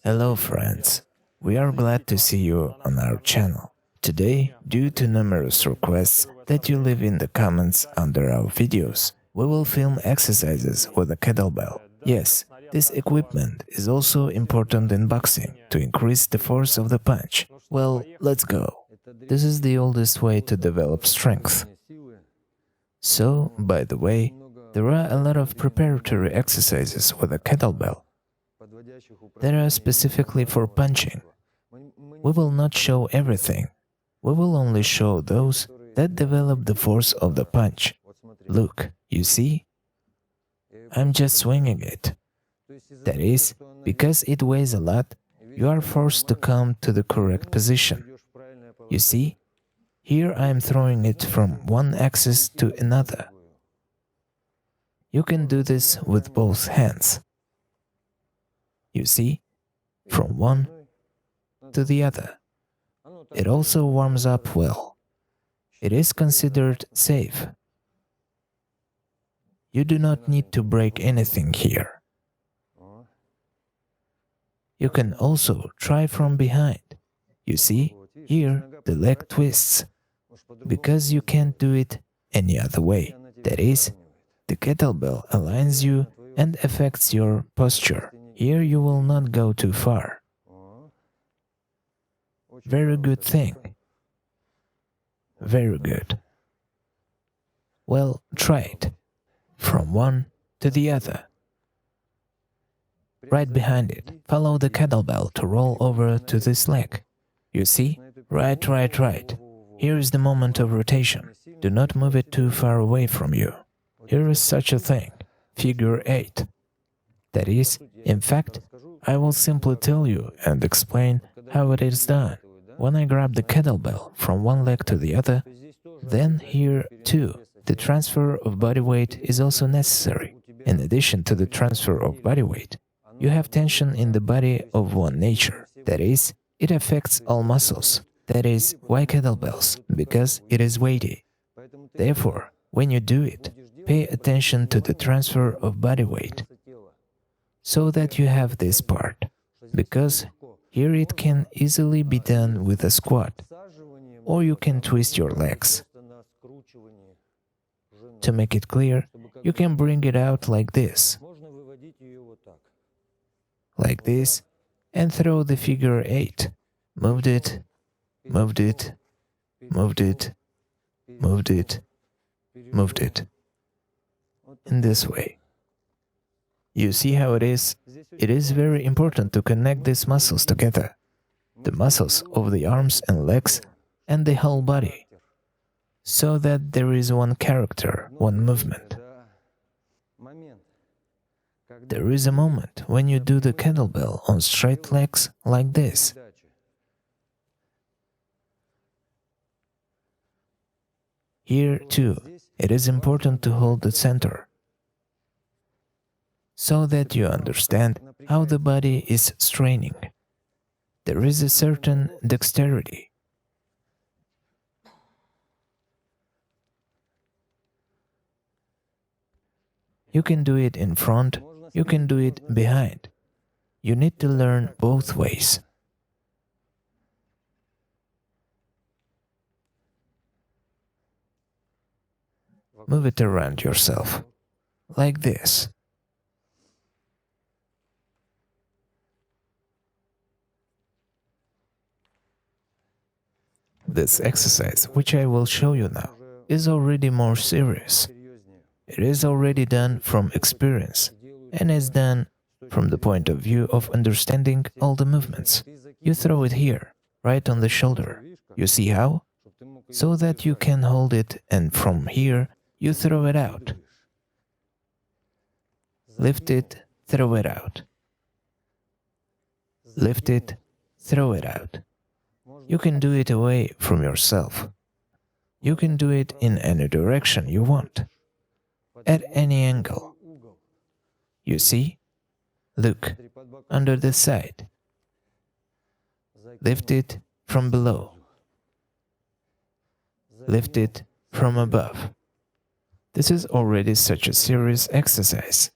Hello friends, we are glad to see you on our channel. Today, due to numerous requests that you leave in the comments under our videos, we will film exercises with a kettlebell. Yes, this equipment is also important in boxing to increase the force of the punch. Well, let's go. This is the oldest way to develop strength. So, by the way, there are a lot of preparatory exercises with a kettlebell that are specifically for punching. We will not show everything. We will only show those that develop the force of the punch. Look, you see? I'm just swinging it. That is, because it weighs a lot, you are forced to come to the correct position. You see? Here I am throwing it from one axis to another. You can do this with both hands. You see? From one to the other. It also warms up well. It is considered safe. You do not need to break anything here. You can also try from behind. You see, here the leg twists, because you can't do it any other way. That is, the kettlebell aligns you and affects your posture. Here you will not go too far. Very good thing. Very good. Well, try it. From one to the other. Right behind it, follow the kettlebell to roll over to this leg. You see? Right. Here is the moment of rotation. Do not move it too far away from you. Here is such a thing, figure 8. That is, in fact, I will simply tell you and explain how it is done. When I grab the kettlebell from one leg to the other, then here, too, the transfer of body weight is also necessary. In addition to the transfer of body weight, you have tension in the body of one nature. That is, it affects all muscles. That is, why kettlebells? Because it is weighty. Therefore, when you do it, pay attention to the transfer of body weight, so that you have this part, because here it can easily be done with a squat, or you can twist your legs. To make it clear, you can bring it out like this, and throw the figure 8. Moved it, moved it, moved it, moved it, moved it. In this way. You see how it is? It is very important to connect these muscles together, the muscles of the arms and legs and the whole body, so that there is one character, one movement. There is a moment when you do the kettlebell on straight legs like this. Here, too, it is important to hold the center, so that you understand how the body is straining. There is a certain dexterity. You can do it in front, you can do it behind. You need to learn both ways. Move it around yourself, like this. This exercise, which I will show you now, is already more serious. It is already done from experience, and is done from the point of view of understanding all the movements. You throw it here, right on the shoulder. You see how? So that you can hold it, and from here, you throw it out. Lift it, throw it out. Lift it, throw it out. You can do it away from yourself. You can do it in any direction you want, at any angle. You see? Look, under the side. Lift it from below. Lift it from above. This is already such a serious exercise.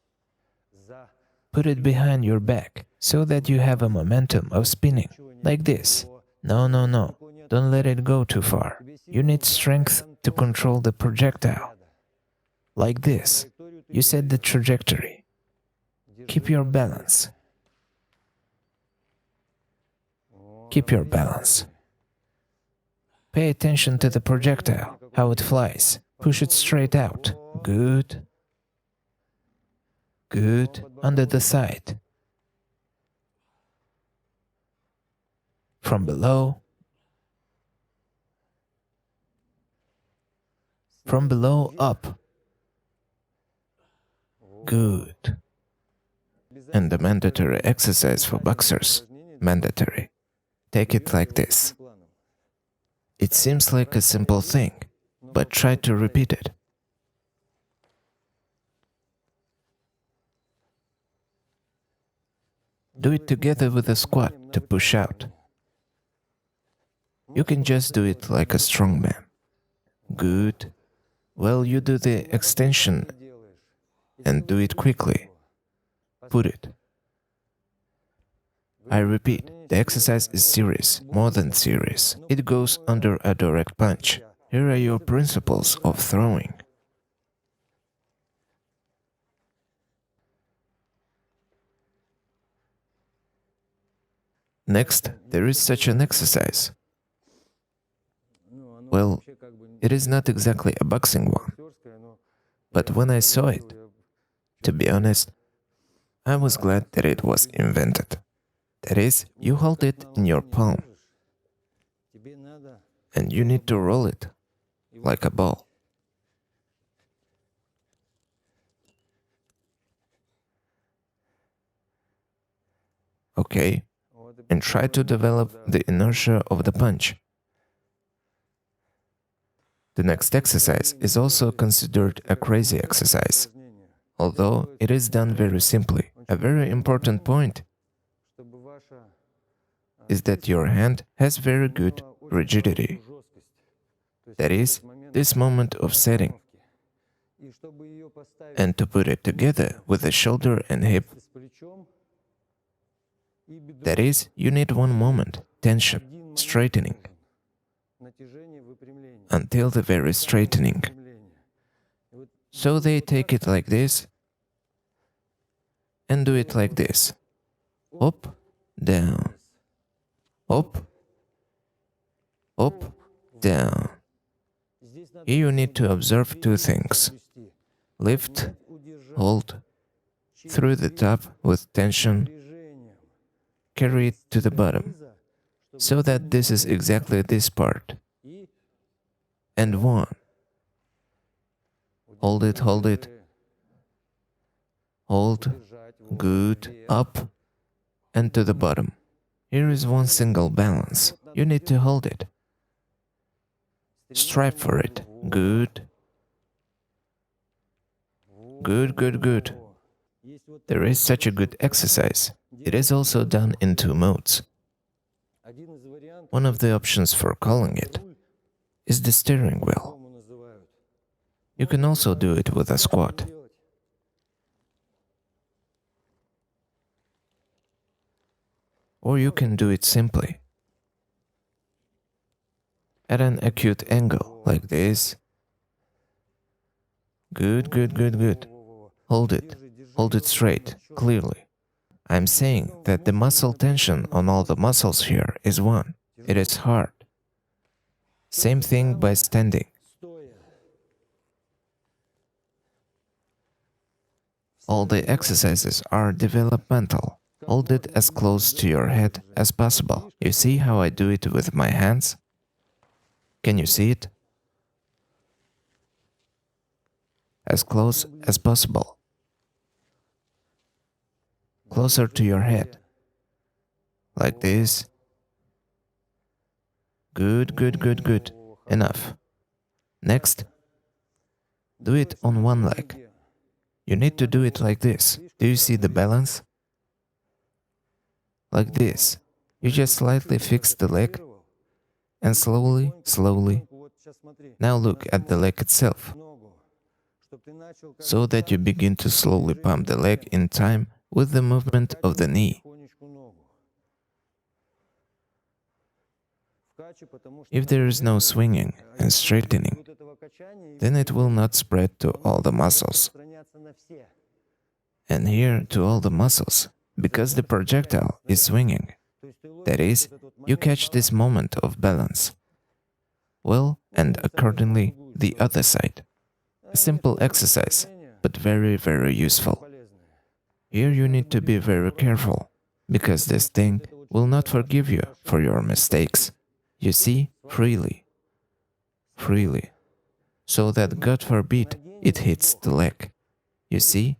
Put it behind your back so that you have a momentum of spinning, like this. No, no, no, don't let it go too far. You need strength to control the projectile. Like this. You set the trajectory. Keep your balance. Keep your balance. Pay attention to the projectile, how it flies. Push it straight out. Good. Good. Under the side. From below. From below up. Good. And the mandatory exercise for boxers. Mandatory. Take it like this. It seems like a simple thing, but try to repeat it. Do it together with a squat to push out. You can just do it like a strongman. Good. Well, you do the extension and do it quickly. Put it. I repeat, the exercise is serious, more than serious. It goes under a direct punch. Here are your principles of throwing. Next, there is such an exercise. Well, it is not exactly a boxing one, but when I saw it, to be honest, I was glad that it was invented. That is, you hold it in your palm, and you need to roll it like a ball. Okay, and try to develop the inertia of the punch. The next exercise is also considered a crazy exercise, although it is done very simply. A very important point is that your hand has very good rigidity. That is, this moment of setting. And to put it together with the shoulder and hip, that is, you need one moment, tension, straightening, until the very straightening. So they take it like this, and do it like this. Up, down. Up, up, down. Here you need to observe two things. Lift, hold, through the top with tension, carry it to the bottom, so that this is exactly this part. And one. Hold it, hold it. Hold, good, up, and to the bottom. Here is one single balance. You need to hold it. Strive for it. Good. Good, good, good. There is such a good exercise. It is also done in two modes. One of the options for calling it is the steering wheel. You can also do it with a squat. Or you can do it simply, at an acute angle, like this. Good, good, good, good. Hold it straight, clearly. I'm saying that the muscle tension on all the muscles here is one. It is hard. Same thing by standing. All the exercises are developmental. Hold it as close to your head as possible. You see how I do it with my hands? Can you see it? As close as possible. Closer to your head. Like this. Good, good, good, good. Enough. Next, do it on one leg. You need to do it like this. Do you see the balance? Like this. You just slightly fix the leg and slowly, slowly. Now look at the leg itself, so that you begin to slowly pump the leg in time with the movement of the knee. If there is no swinging and straightening, then it will not spread to all the muscles. And here to all the muscles, because the projectile is swinging. That is, you catch this moment of balance. Well, and accordingly, the other side. A simple exercise, but very, very useful. Here you need to be very careful, because this thing will not forgive you for your mistakes. You see, freely, so that God forbid it hits the leg. You see?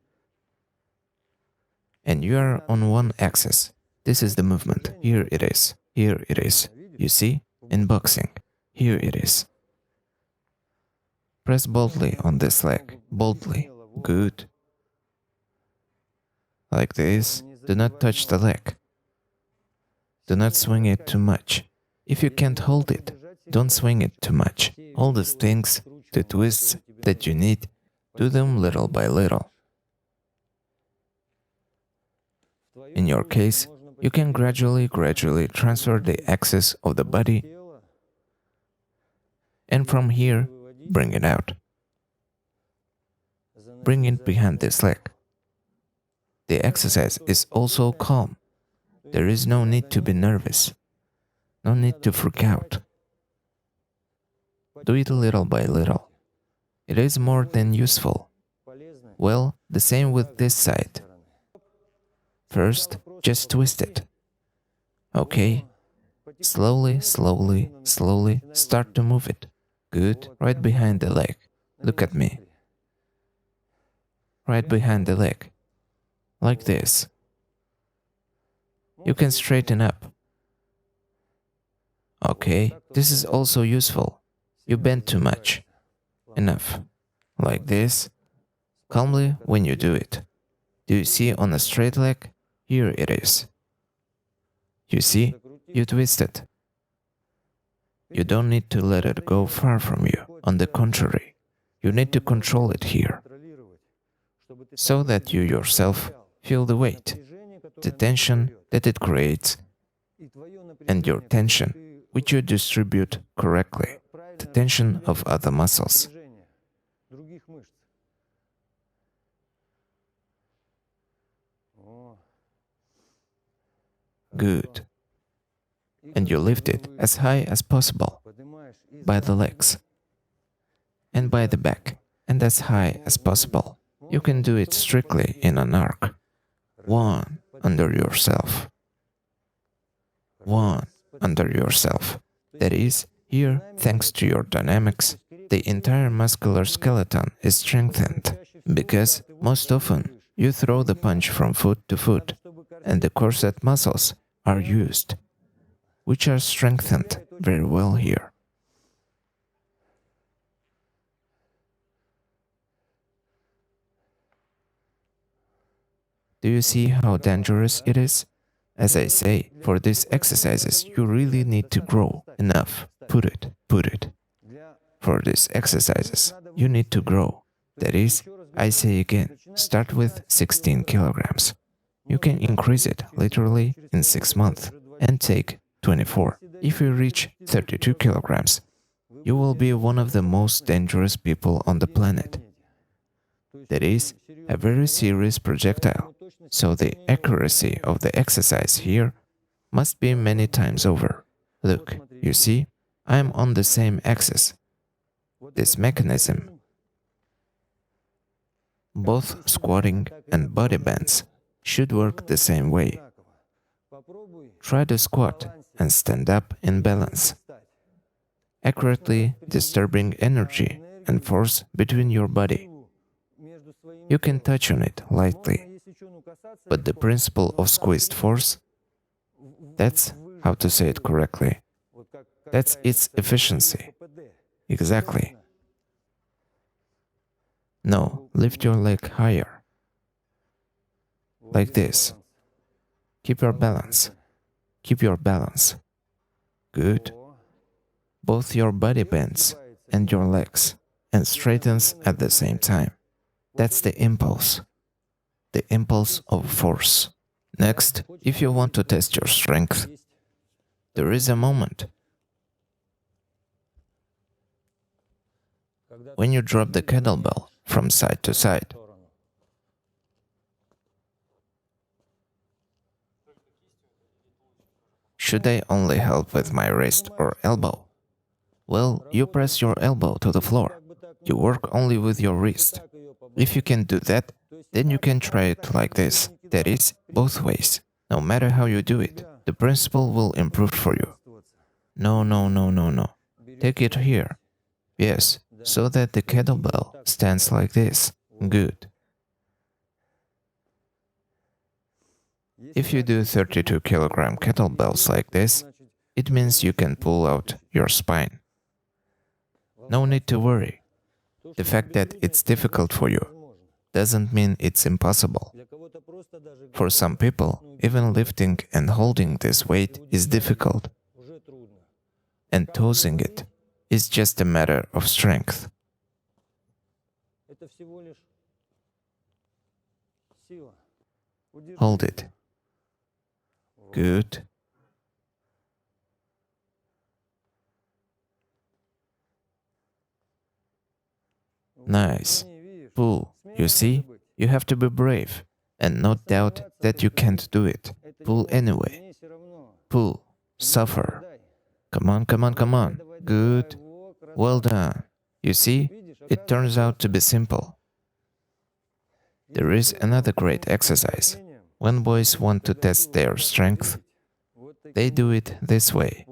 And you are on one axis. This is the movement. Here it is. Here it is. You see? In boxing. Here it is. Press boldly on this leg. Boldly. Good. Like this. Do not touch the leg. Do not swing it too much. If you can't hold it, don't swing it too much. All these things, the twists that you need, do them little by little. In your case, you can gradually transfer the axis of the body, and from here, bring it out. Bring it behind this leg. The exercise is also calm. There is no need to be nervous. No need to freak out. Do it little by little. It is more than useful. Well, the same with this side. First, just twist it. Okay? Slowly, start to move it. Good, right behind the leg. Look at me. Right behind the leg. Like this. You can straighten up. Okay, this is also useful. You bend too much. Enough. Like this. Calmly when you do it. Do you see on a straight leg? Here it is. You see? You twist it. You don't need to let it go far from you. On the contrary, you need to control it here, so that you yourself feel the weight, the tension that it creates, and your tension, which you distribute correctly, the tension of other muscles. Good. And you lift it as high as possible, by the legs, and by the back, and as high as possible. You can do it strictly in an arc. One under yourself. One under yourself. That is, here, thanks to your dynamics, the entire muscular skeleton is strengthened, because most often you throw the punch from foot to foot, and the corset muscles are used, which are strengthened very well here. Do you see how dangerous it is? As I say, for these exercises, you really need to grow enough. Put it. For these exercises, you need to grow. That is, I say again, start with 16 kilograms. You can increase it literally in 6 months and take 24. If you reach 32 kilograms, you will be one of the most dangerous people on the planet. That is, a very serious projectile. So the accuracy of the exercise here must be many times over. Look, you see, I am on the same axis. This mechanism, both squatting and body bends, should work the same way. Try to squat and stand up in balance, accurately disturbing energy and force between your body. You can touch on it lightly, but the principle of squeezed force, that's how to say it correctly. That's its efficiency. Exactly. No, lift your leg higher. Like this. Keep your balance. Keep your balance. Good. Both your body bends and your legs, and straightens at the same time. That's the impulse. the impulse of force. Next, if you want to test your strength, there is a moment when you drop the kettlebell from side to side. Should I only help with my wrist or elbow? Well, you press your elbow to the floor. You work only with your wrist. If you can do that, then you can try it like this. That is, both ways. No matter how you do it, the principle will improve for you. No, no, no, no, no. Take it here. Yes, so that the kettlebell stands like this. Good. If you do 32-kilogram kettlebells like this, it means you can pull out your spine. No need to worry. The fact that it's difficult for you doesn't mean it's impossible. For some people, even lifting and holding this weight is difficult, and tossing it is just a matter of strength. Hold it. Good. Nice. Pull. You see? You have to be brave and not doubt that you can't do it. Pull anyway. Pull. Suffer. Come on, come on, come on. Good. Well done. You see? It turns out to be simple. There is another great exercise. When boys want to test their strength, they do it this way.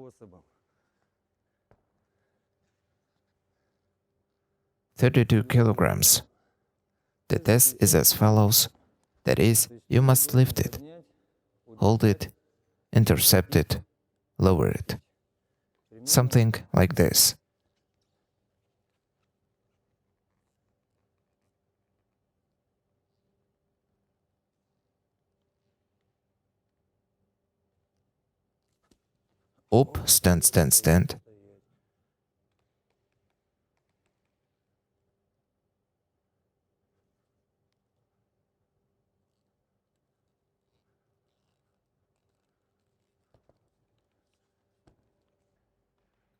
32 kilograms. The test is as follows. That is, you must lift it, hold it, intercept it, lower it. Something like this. Up, stand, stand, stand.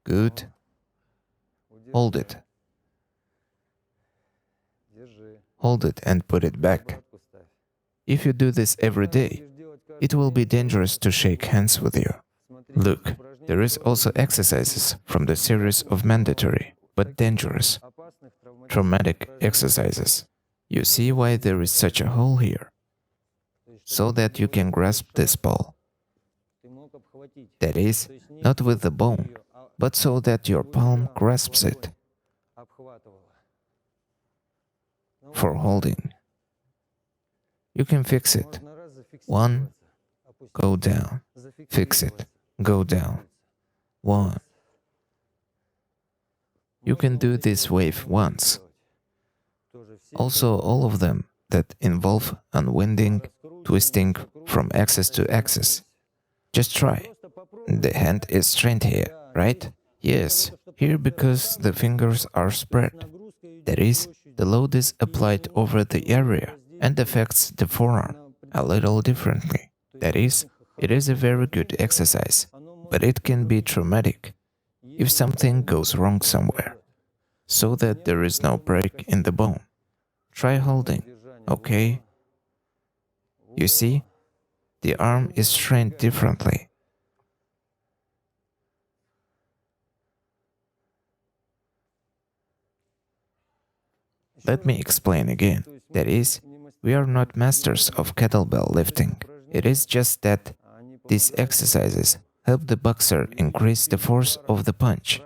Good. Hold it. Hold it and put it back. If you do this every day, it will be dangerous to shake hands with you. Look, there is also exercises from the series of mandatory, but dangerous, traumatic exercises. You see why there is such a hole here? So that you can grasp this ball. That is, not with the bone, but so that your palm grasps it. For holding. You can fix it. 1, go down. Fix it. Go down. 1. You can do this wave once. Also, all of them that involve unwinding, twisting from axis to axis. Just try. The hand is straight here, right? Yes, here because the fingers are spread. That is, the load is applied over the area and affects the forearm a little differently. That is, it is a very good exercise, but it can be traumatic if something goes wrong somewhere, so that there is no break in the bone. Try holding, okay? You see, the arm is trained differently. Let me explain again. That is, we are not masters of kettlebell lifting. It is just that these exercises help the boxer increase the force of the punch,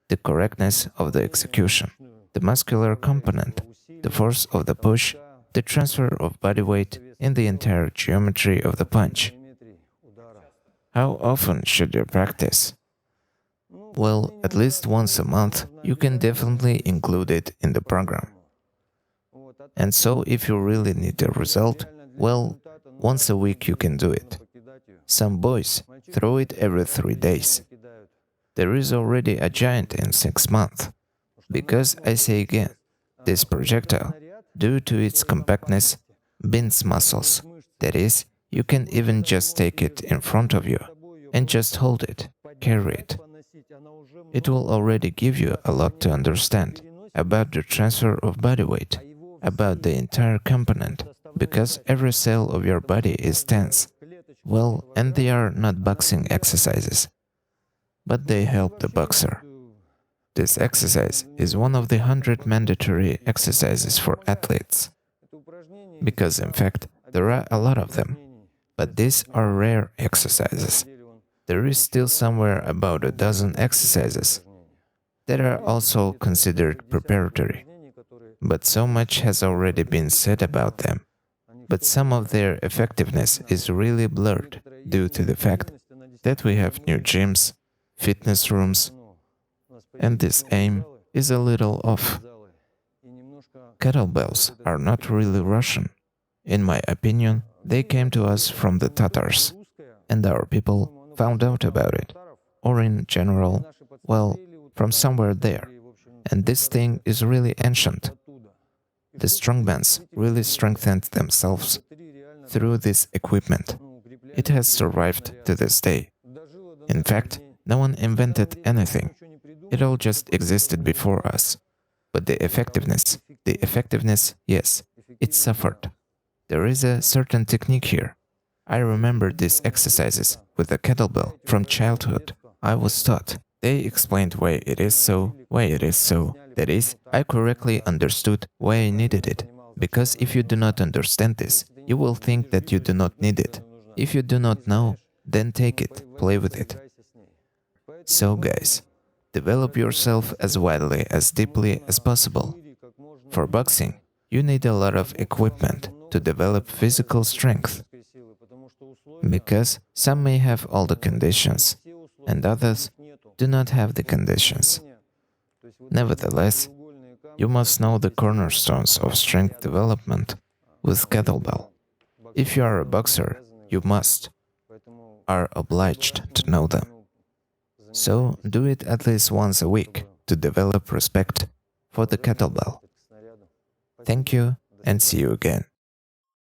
the correctness of the execution, the muscular component, the force of the push, the transfer of body weight in the entire geometry of the punch. How often should you practice? Well, at least once a month, you can definitely include it in the program. And so if you really need a result, well, once a week you can do it. Some boys throw it every 3 days. There is already a giant in 6 months. Because I say again, this projectile, due to its compactness, Bin's muscles. That is, you can even just take it in front of you and just hold it, carry it. It will already give you a lot to understand about the transfer of body weight, about the entire component, because every cell of your body is tense. Well, and they are not boxing exercises, but they help the boxer. This exercise is one of the 100 mandatory exercises for athletes, because in fact, there are a lot of them, but these are rare exercises. There is still somewhere about a dozen exercises that are also considered preparatory, but so much has already been said about them. But some of their effectiveness is really blurred due to the fact that we have new gyms, fitness rooms, and this aim is a little off. Kettlebells are not really Russian. In my opinion, they came to us from the Tatars, and our people found out about it, or in general, well, from somewhere there. And this thing is really ancient. The strongmans really strengthened themselves through this equipment. It has survived to this day. In fact, no one invented anything. It all just existed before us. But the effectiveness, yes, it suffered. There is a certain technique here. I remember these exercises with the kettlebell from childhood. I was taught. They explained why it is so. That is, I correctly understood why I needed it. Because if you do not understand this, you will think that you do not need it. If you do not know, then take it, play with it. So guys, develop yourself as widely, as deeply as possible. For boxing, you need a lot of equipment to develop physical strength. Because some may have all the conditions, and others do not have the conditions. Nevertheless, you must know the cornerstones of strength development with kettlebell. If you are a boxer, you are obliged to know them. So do it at least once a week to develop respect for the kettlebell. Thank you and see you again.